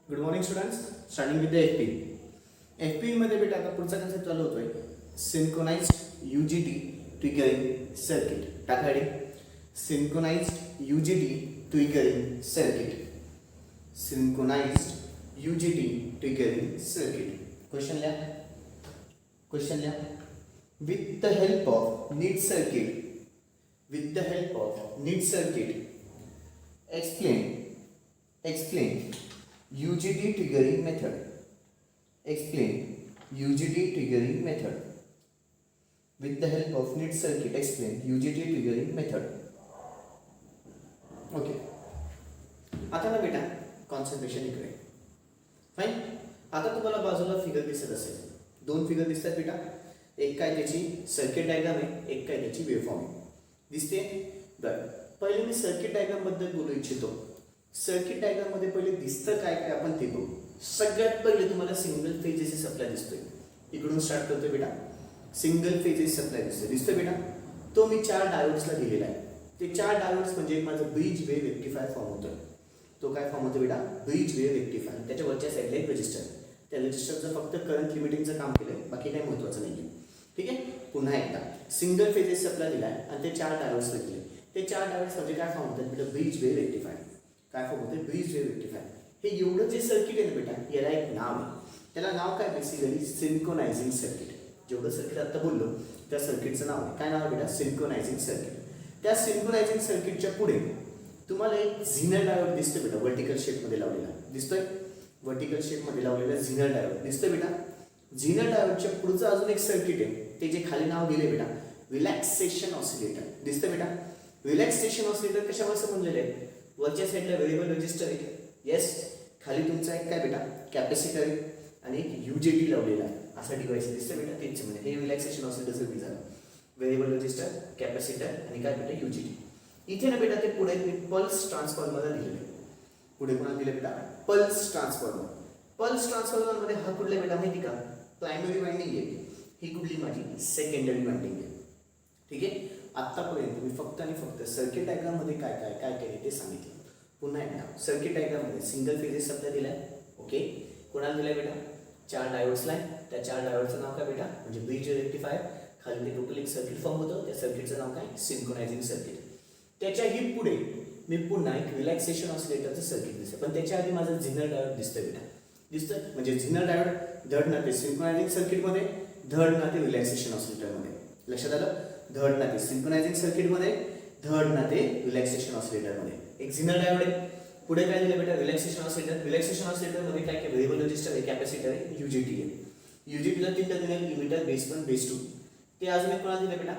Good morning students. Starting with the F P मध्ये बेटा आता पुढचा कन्सेप्ट चालू होतोय सिंक्रोनाइज्ड यूजीटी ट्रिगरिंग सर्किट. टाकाडी synchronized UGT triggering circuit. Synchronized UGT triggering circuit. Question लिहा. With the help of neat circuit explain UGT triggering method. Explain UGT triggering method. With the help of NIT circuit, explain UGT triggering method. Okay. आता ना बेटा concentration इकडे. Fine. आता तुम्हाला बाजूला figure दिसत असेल. दोन फिगर दिसतात बेटा. एक काय त्याची सर्किट डायग्राम आहे, एक काय त्याची वेवफॉर्म आहे. दिसते? बरं. पहिले मी सर्किट डायग्राम बद्दल बोलू इच्छितो. सर्किट डायग्राम मध्ये पहिले दिसतं काय काय आपण ते बघू. सगळ्यात पहिले तुम्हाला सिंगल फेज एसी सप्लाय दिसतोय. इकडून स्टार्ट करतोय बेटा. सिंगल फेज एसी सप्लाय दिसतोय बेटा. तो मी 4 डायोड्सला दिलेला आहे. ते 4 डायोड्स म्हणजे माझं ब्रिज वेव्ह रेक्टिफायर फॉर्म होतोय. तो काय फॉर्म होतो बेटा? Bridge wave rectifier. त्याच्या वरच्या साईडला एक रजिस्टर. त्या रजिस्टरचं फक्त करंट लिमिटिंगचं काम केलंय, बाकी काही महत्त्वाचं नाहीये. ठीक आहे. पुन्हा एकदा सिंगल फेज एसी सप्लाय दिलाय आणि ते 4 डायोड्सला दिले. ते 4 डायोड्स म्हणजे काय फॉर्म होतात बेटा? Bridge wave rectifier. काय फॉर्म होते? Bridge wave rectifier. हे एवढं जे सर्किट आहे ना बेटा, याला एक नाव आहे. त्याला नाव काय? Basically synchronizing circuit. जेवढं सर्किट आता बोललो त्या सर्किटचं नाव आहे. काय नाव आहे बेटा? Synchronising circuit. त्या सिंक्रोनायझिंग सर्किटच्या पुढे तुम्हाला एक झिनर डायोड दिसतोय बेटा. वर्टिकल शेपमध्ये लावलेला दिसतोय. वर्टिकल शेपमध्ये लावलेला झिनर डायोड दिसतोय बेटा. झिनर डायोडच्या पुढचं अजून एक सर्किट आहे. ते जे खाली नाव दिले बेटा रिलॅक्सेशन ऑसिलेटर. दिसतंय बेटा. रिलॅक्सेशन ऑसिलेटर कशावर समजलेलं आहे? वरच्या साईडला व्हेरिएबल रजिस्टर आहे. येस. खाली तुमचा एक काय बेटा? कॅपॅसिटर आहे आणि एक यूजेटी लावलेला आहे. असा डिव्हाइस दिसतोय बेटा. तेच म्हणजे हे रिलॅक्सेशन ऑसिलेटरचं बी झालं. व्हेरिएबल रजिस्टर, कॅपॅसिटर आणि काय बेटा? यूजेटी. इथे ना बेटा ते पुढे मी पल्स ट्रान्सफॉर्मरला दिलेलं आहे. पुढे कोणाला दिलं बेटा? Pulse transformer. पल्स ट्रान्सफॉर्मर मध्ये हा कुठला बेटा माहिती का? प्रायमरी वाइंडिंग आहे. ही कुठली माझी? सेकंडरी वाइंडिंग आहे. ठीक आहे. आतापर्यंत मी फक्त आणि फक्त सर्किट डायग्राम मध्ये काय केले ते सांगितलं. पुन्हा एकदा सर्किट डायग्राम मध्ये सिंगल फेज सप्लाय दिलाय. ओके. कोणाला दिलाय बेटा? 4 डायोड्सला आहे. त्या 4 डायोडचं नाव काय बेटा? म्हणजे ब्रिज रेक्टिफायर. खाली ते टोटल एक सर्किट फॉर्म होतं. त्या सर्किटचं नाव काय? Synchronising circuit. त्याच्याही पुढे मी पुन्हा एक रिलॅक्सेशन ऑसिलेटरचं सर्किट दिसतं. पण त्याच्या आधी माझं झिनर डायोड दिसतोय बेटा. दिसतोय म्हणजे झिनर डायोड धड ना ते सिंक्रोनायझिंग सर्किटमध्ये, धड ना ते रिलॅक्सेशन ऑसिलेटरमध्ये. लक्षात आलं? धड ना ते सिंक्रोनायझिंग सर्किटमध्ये, धड ना ते रिलॅक्सेशन ऑसिलेटरमध्ये. एक झिनर डायोड आहे. पुढे काय दिलं बेटा? Relaxation oscillator. रिलॅक्सेशन ऑसिलेटरमध्ये काय काय? व्हेरिएबल रजिस्टर आहे, कॅपॅसिटर आहे, यूजेटी आहे. यूजेटीला 3 दिले, लिमिटर, बेस 1, बेस 2. ते अजून एक कोणाला दिलं बेटा?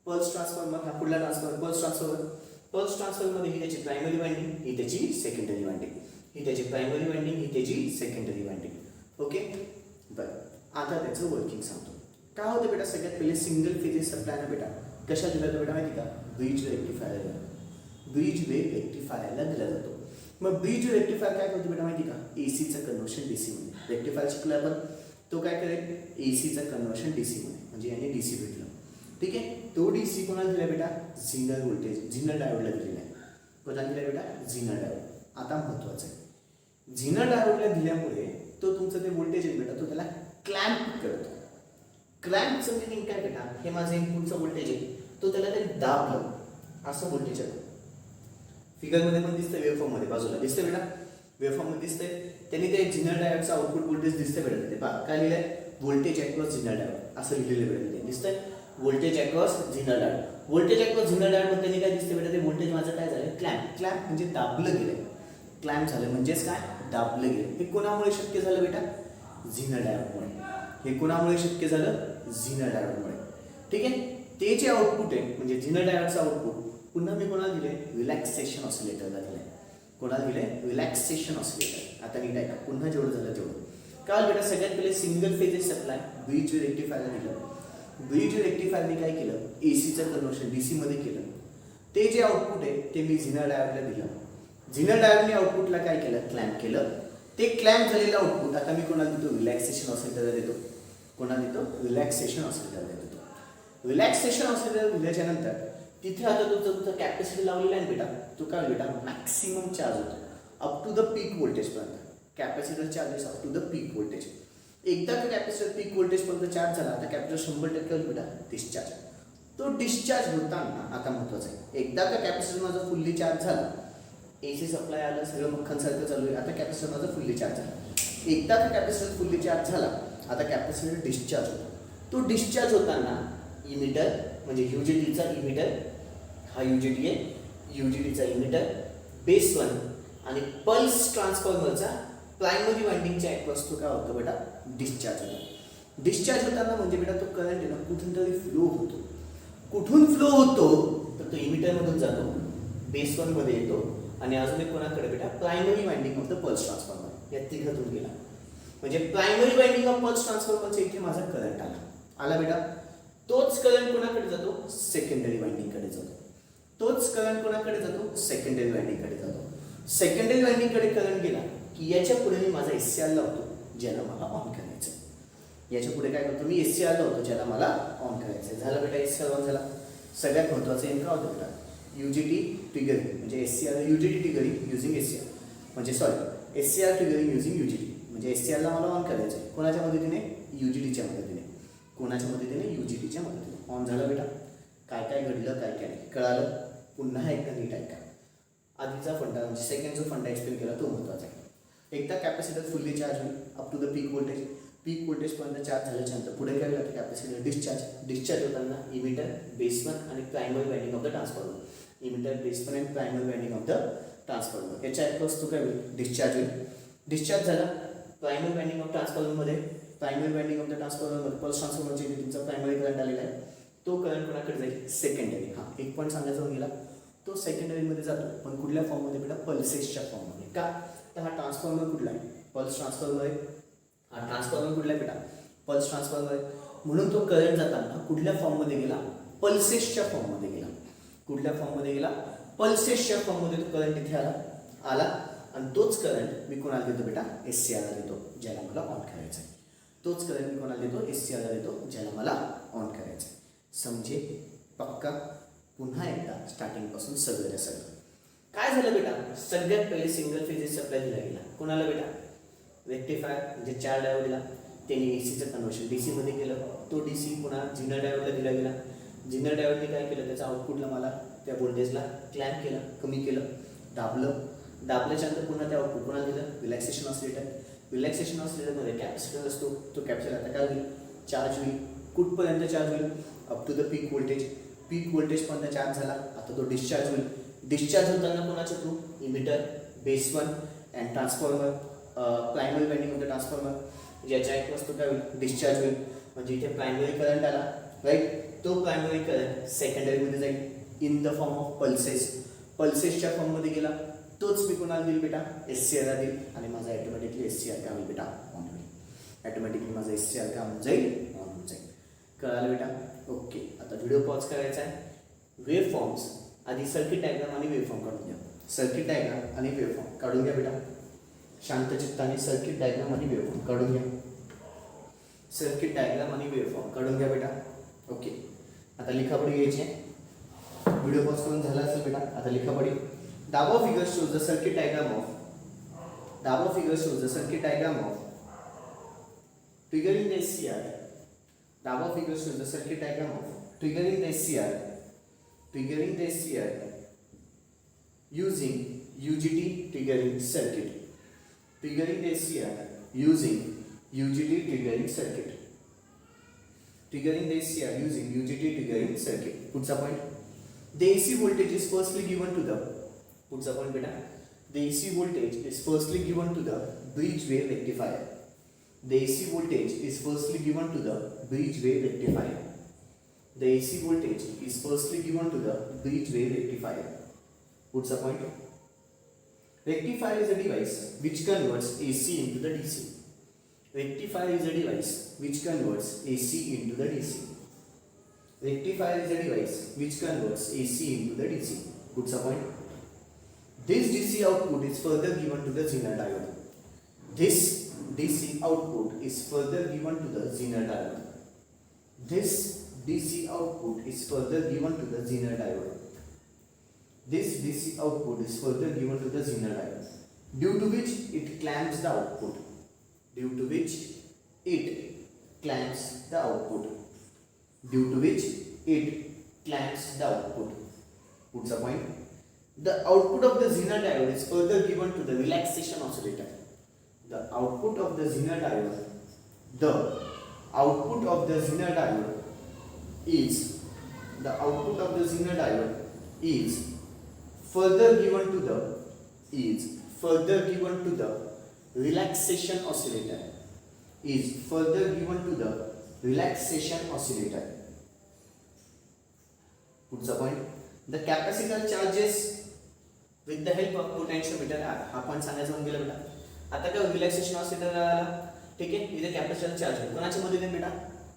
Pulse transformer. हा पुढला ट्रान्सफॉर्मर पल्स ट्रान्सफॉर्मर. पल्स ट्रान्सफॉर्मरमध्ये ही त्याची प्रायमरी वाइंडिंग, ही त्याची सेकंडरी वाइंडिंग. ही त्याची प्रायमरी वाइंडिंग, ही त्याची सेकंडरी वाइंडिंग. ओके. बरं. आता त्याचं वर्किंग सांगतो. काय होतं बेटा? सगळ्यात पहिले सिंगल फेज सप्लाय ना बेटा कशा दिला जातो बेटा माहिती का? ब्रिज रेक्टिफायरला. ब्रिज वेव्ह रेक्टिफायरला दिला जातो. मग ब्रिज रेक्टिफायर काय करतो बेटा माहिती का? एसीचं कन्व्हर्शन डीसी मध्ये. रेक्टिफायर शिकला आपण. तो काय करेल? एसीचं कन्व्हर्शन डीसी मध्ये. म्हणजे याने डीसी भेटलं. ठीक आहे. तो डीसी कोणाला दिला बेटा? झिनर व्होल्टेज, झिनर डायोडला दिलेला आहे. कोणाला दिला बेटा? झिनर डायोड. आता महत्वाचं आहे, झिनर डायोडला दिल्यामुळे तो तुमचं ते व्होल्टेज आहे बेटा तो त्याला क्लॅम्प करतो. क्लॅम्पचं मिनिंग काय बेटा? हे माझं इनपुटचं व्होल्टेज आहे, तो त्याला ते दाबलं असं व्होल्टेज आहे. फिगरमध्ये पण दिसतंय, वेव्हफॉर्म मध्ये बाजूला दिसतंय बेटा. वेव्हफॉर्म मध्ये दिसतंय. त्यांनी ते झिनर डायोडचं आउटपुट व्होल्टेज दिसतंय बेटा. ते काय लिहिलंय? व्होल्टेज अक्रॉस झिनर डायोड असं लिहिलेलं बेटा. ते दिसतंय voltage across zener diode. Voltage across zener diode मध्ये त्यांनी काय दिसतंय बेटा? ते व्होल्टेज माझं काय झालं? क्लॅम्प. क्लॅम्प म्हणजे दाबलं गेलंय. क्लॅम्प झालं म्हणजेच काय? दाबलं गेलं. हे कोणामुळे शक्य झालं बेटा? झिनर डायोडमुळे. हे कोणामुळे शक्य झालं? झिनर डायोडमुळे. ठीक आहे. ते जे आउटपुट आहे म्हणजे झिनर डायोडचं आउटपुट पुन्हा मी कोणाला दिले? रिलॅक्सेशन ऑसिलेटरला दिले. कोणाला दिले? Relaxation oscillator. आता नीट ऐका. पुन्हा जेवढं झालं तेवढं. काल बेटा सगळ्यात पहिले सिंगल फेज सप्लाय ब्रिज रेक्टिफायरला दिलं. ब्रिज रेक्टिफायरने काय केलं? एसीचं कन्व्हर्शन डीसी मध्ये केलं. ते जे आउटपुट आहे ते मी झिनर डायोडला दिलं. झिनर डायोडने आउटपुटला काय केलं? क्लॅम्प केलं. ते क्लॅम्प झालेलं आउटपुट आता मी कोणाला देतो? रिलॅक्सेशन ऑसिलेटरला देतो. कोणाला देतो? रिलॅक्सेशन ऑसिलेटरला देतो. रिलॅक्सेशन ऑसिलेटर दिल्याच्या नंतर तिथे आता तुमचा कॅपॅसिटर लावलेला आहे बेटा. तो काय बेटा? मॅक्सिमम चार्ज होतो up to the peak voltage पर्यंत. Capacitor charges up to the peak voltage. एकदा का कॅपॅसिटर पीक व्होल्टेज पर्यंत चार्ज झाला आता कॅपॅसिटर 100% होईल बेटा डिस्चार्ज. तो डिस्चार्ज होताना आता महत्वाचं आहे, एकदा का कॅपॅसिटर माझा फुल्ली चार्ज झाला, एसी सप्लाय आलं, सगळं मक्खनसारखं चालू आहे, आता कॅपॅसिटर माझा फुल्ली चार्ज झाला. एकदा का कॅपॅसिटर फुल्ली चार्ज झाला आता कॅपॅसिटर डिस्चार्ज होतो. तो डिस्चार्ज होताना इमिटर म्हणजे युजीटीचा इमिटर, हा युजीटी आहे, युजीटीचा इमिटर, बेस 1 आणि पल्स ट्रान्सफॉर्मरचा प्रायमरी वाइंडिंगच्या अक्रॉस तो काय होतो बेटा डिस्चार्ज होतो. डिस्चार्ज होताना म्हणजे बेटा तो करंट आहे ना कुठून तरी फ्लो होतो. कुठून फ्लो होतो तर तो इमिटरमधून जातो, बेस 1 मध्ये येतो आणि अजून एक कोणाकडे बेटा primary winding of the pulse transformer, या तिघातून गेला. म्हणजे प्रायमरी वाइंडिंग ऑफ पल्स ट्रान्सफॉर्मरच्या इथे माझा करंट आला बेटा. तोच करंट कोणाकडे जातो सेकंडरी वाइंडिंगकडे जातो. तोच करंट कोणाकडे जातो सेकंडरी वाइंडिंगकडे जातो. सेकंडरी वाइंडिंगकडे करंट गेला की याच्या पुढे मी माझा एससीआर लावतो ज्याला मला ऑन करायचं. याच्या पुढे काय करतो मी एससीआर लावतो ज्याला मला ऑन करायचं. झालं बेटा एससीआर ऑन झाला. सगळ्यात महत्त्वाचं नेमकं काय होतं बेटा युजीटी ट्रिगरिंग म्हणजे एससीआर युजीटी ट्रिगरिंग युजिंग एससीआर म्हणजे सॉरी एससीआर ट्रिगरिंग युजिंग युजीटी म्हणजे एससीआरला मला ऑन करायचं आहे कोणाच्या मदतीने युजीटीच्या मदतीने. कोणाच्या मदतीने युजीटीच्या मदतीने ऑन झालं बेटा. काय काय घडलं काय काय नाही कळालं. पुन्हा एकदा नीट ऐका. आधीचा फंडा म्हणजे सेकंड जो फंडा एक्सप्लेन केला तो महत्त्वाचा आहे. एकदा कॅपॅसिटर फुल्ली चार्ज होईल up to the peak voltage. Peak व्होल्टेजपर्यंत चार्ज झाल्याच्यानंतर पुढे काय होतं कॅपॅसिटर डिस्चार्ज होताना इमिटर बेस 1 आणि primary winding of the transformer. Emitter base 1 आणि primary winding of the transformer याच्या अक्रॉस तो काय होईल डिस्चार्ज होईल. डिस्चार्ज झाला प्रायमरी वाइंडिंग ऑफ ट्रान्सफॉर्मरमध्ये. प्रायमरी वाइंडिंग ऑफ द ट्रान्सफॉर्मरमध्ये पल्स ट्रान्सफॉर्मरच्या इथे तुमचा प्रायमरी करंट आलेला आहे. तो करंट कोणाकडे जाईल सेकंडरी. हा एक पॉईंट सांगायचा गेला तो सेकंडरीमध्ये जातो पण कुठल्या फॉर्ममध्ये बेटा पल्सेसच्या फॉर्ममध्ये. का तर हा ट्रान्सफॉर्मर कुठला आहे पल्स ट्रान्सफॉर्मर आहे. हा ट्रान्सफॉर्मर कुठला आहे बेटा पल्स ट्रान्सफॉर्मर आहे. म्हणून तो करंट जाताना कुठल्या फॉर्ममध्ये गेला पल्सेसच्या फॉर्ममध्ये गेला. कुठल्या फॉर्ममध्ये गेला पल्सेसच्या फॉर्ममध्ये तो करंट इथे आला आणि तोच करंट मी कोणाला देतो बेटा एससीआरला देतो ज्याला मला ऑन करायचं आहे. तोच करंट मी कोणाला देतो एससीआरला देतो ज्याला मला ऑन करायचं आहे. समजे पक्का. पुन्हा एकदा स्टार्टिंगपासून सगळं काय झालं बेटा सगळ्यात पहिले सिंगल फेज सप्लाय दिला गेला कोणाला बेटा रेक्टिफायर म्हणजे 4 डायोडला. त्यांनी एसीचं कन्व्हर्शन डीसीमध्ये केलं. तो डीसी पुन्हा झिनर डायोडला दिला गेला. झिनर डायोडने काय केलं त्याचा आउटपुटला मला त्या व्होल्टेजला क्लॅम्प केलं कमी केलं दाबल्याच्यानंतर पुन्हा त्या आउटपुट कोणाला दिलं रिलॅक्सेशन ऑसिलेटर. रिलॅक्सेशन ऑसिलेटरमध्ये कॅपॅसिटर असतो. तो कॅपॅसिटर आता काय होईल चार्ज होईल. कुठपर्यंत चार्ज होईल up to the peak voltage. Peak व्होल्टेजपर्यंत चार्ज झाला आता तो डिस्चार्ज होईल. डिस्चार्ज होताना कोणाच्या through emitter base 1 and transformer primary winding of the transformer याच्या एक वस्तू काय होईल डिस्चार्ज होईल. म्हणजे इथे प्रायमरी करंट आला राईट. तो प्रायमरी करंट सेकंडरीमध्ये जाईल इन द फॉर्म ऑफ पल्सेसच्या फॉर्ममध्ये गेला. तोच मी कोणाला देईल बेटा एससीआरला देईल आणि माझा ॲटोमॅटिकली एससीआर काय होईल बेटा ऑन होईल. ॲटोमॅटिकली माझा एससीआर काय होऊन जाईल ऑन होऊन जाईल. कळालं बेटा ओके. आता व्हिडिओ पॉज करायचा आहे. वेव्ह फॉर्म्स आधी सर्किट डायग्राम आणि वेव्ह फॉर्म काढून घ्या. सर्किट डायग्राम आणि वेव्ह फॉर्म काढून घ्या बेटा शांत चित्ताने. सर्किट डायग्राम आणि वेव्ह फॉर्म काढून घ्या. सर्किट डायग्राम आणि वेव्ह फॉर्म काढून घ्या बेटा ओके. आता लिखापडी घ्यायची आहे. व्हिडिओ पॉज करून झाला असेल बेटा. आता लिखापडी The above figure shows the circuit diagram of triggering the SCR. The above figure shows the circuit diagram of triggering the SCR using UJT triggering circuit. Triggering the SCR using UJT triggering circuit. Triggering the SCR using UJT triggering circuit. Puts a point. The AC voltage is firstly given to the Puts a point beta. The AC voltage is firstly given to the bridge wave rectifier. The AC voltage is firstly given to the bridge wave rectifier. The AC voltage is firstly given to the bridge wave rectifier. Puts a point. Rectifier is a device which converts AC into the DC. Rectifier is a device which converts AC into the DC. Rectifier is a device which converts AC into the DC. Puts a point. This DC output is further given to the Zener diode. This DC output is further given to the Zener diode. This DC output is further given to the Zener diode. This DC output is further given to the Zener diode. Due to which it clamps the output, due to which it clamps the output, due to which it clamps the output. Puts a point. The output of the Zener diode is further given to the relaxation oscillator. The output of the Zener diode, the output of the Zener diode is, the output of the Zener diode is further given to the, is further given to the relaxation oscillator, is further given to the relaxation oscillator. Puts a point. The capacitor charges with the help of potentiometer R. हा point सांगायचा होऊन गेला बेटा. आता काय relaxation oscillator आला, ठीक आहे. इथे कॅपॅसिटर चार्ज होईल कोणाच्या मदतीने बेटा,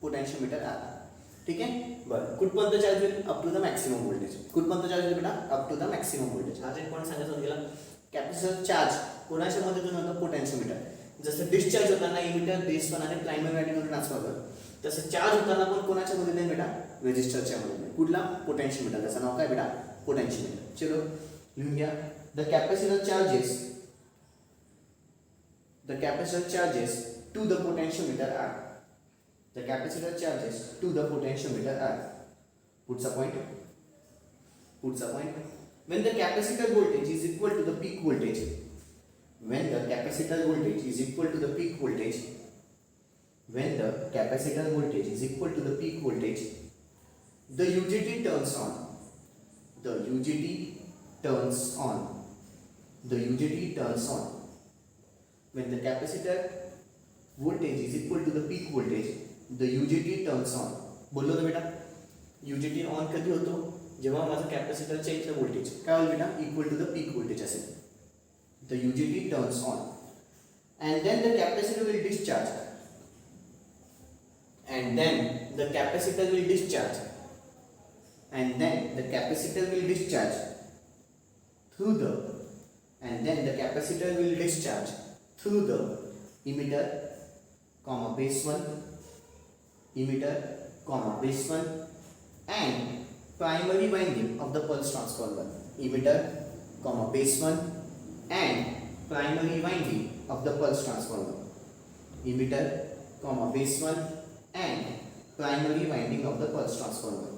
पोटेन्शियोमीटर आर, ठीक आहे. बरं, कुठपर्यंत चार्ज होईल, up to the maximum voltage. कुठपर्यंत चार्ज होईल बेटा, up to the maximum voltage. हा एक पॉइंट सांगायचा होऊन गेला. कॅपॅसिटर चार्ज कोणाच्या मदतीने होतं, पोटेन्शियोमीटर. जसं डिस्चार्ज होताना इमिटर, बेस वन आणि प्रायमरी वायंडिंग ट्रान्सफॉर्मर, तसं चार्ज होताना पण कोणाच्या मदतीने बेटा, रेजिस्टरच्या मदतीने. कुठला, पोटेन्शियोमीटर. त्याचं नाव काय बेटा, पोटेन्शियोमीटर. चलो लिहून घ्या. The capacitor charges, the capacitor charges to the potentiometer R, the capacitor charges to the potentiometer R. Puts a point, puts a point. When the capacitor voltage is equal to the peak voltage, when the capacitor voltage is equal to the peak voltage, when the capacitor voltage is equal to the peak voltage, the UJT turns on, the UJT turns on, the UJT turns on. When the capacitor voltage is equal to the peak voltage, the UJT turns on. बोललो ना बेटा, UJT on कधी होतो, जेव्हा माझं कॅपॅसिटरच्या इथलं voltage काय होईल बेटा, equal to the peak voltage असेल. The UJT turns on and then the capacitor will discharge, and then the capacitor will discharge, and then the capacitor will discharge through the, and then the capacitor will discharge through the emitter, comma base 1, emitter, comma base 1 and primary winding of the pulse transformer, emitter, comma base 1 and primary winding of the pulse transformer, emitter, comma base 1 and primary winding of the pulse transformer,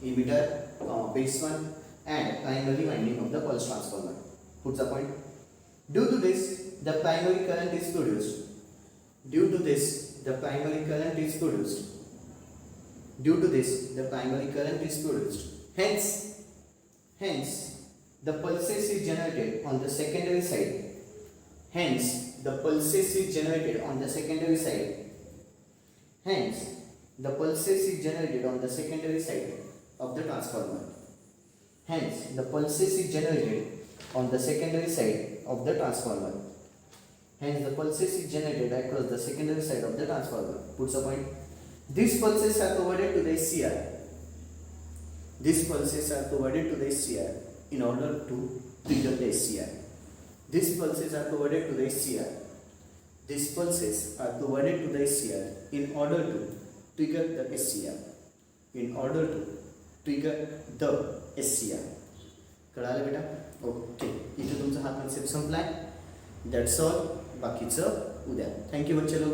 emitter, comma base 1 and primary winding of the pulse transformer. Puts a point. Due to this, the primary current is produced. Due to this, the primary current is produced. Due to this, the primary current is produced. Hence, the pulses is generated on the secondary side. Hence, the pulses is generated on the secondary side. Hence, the pulses is generated on the secondary side of the transformer. Hence, the pulses is generated on the secondary side of the transformer. Hence, the pulses is generated across the secondary side of the transformer. Puts a point. These pulses are provided to the SCR. These pulses are provided to the SCR in order to trigger the SCR. These pulses are provided to the SCR. These pulses are provided to the SCR in order to trigger the SCR. In order to trigger the SCR. कळालं बेटा? Okay, इथे तुमचा हा concept संपलाय. That's all. बाकीचं उद्या. Thank you बच्चे लोक.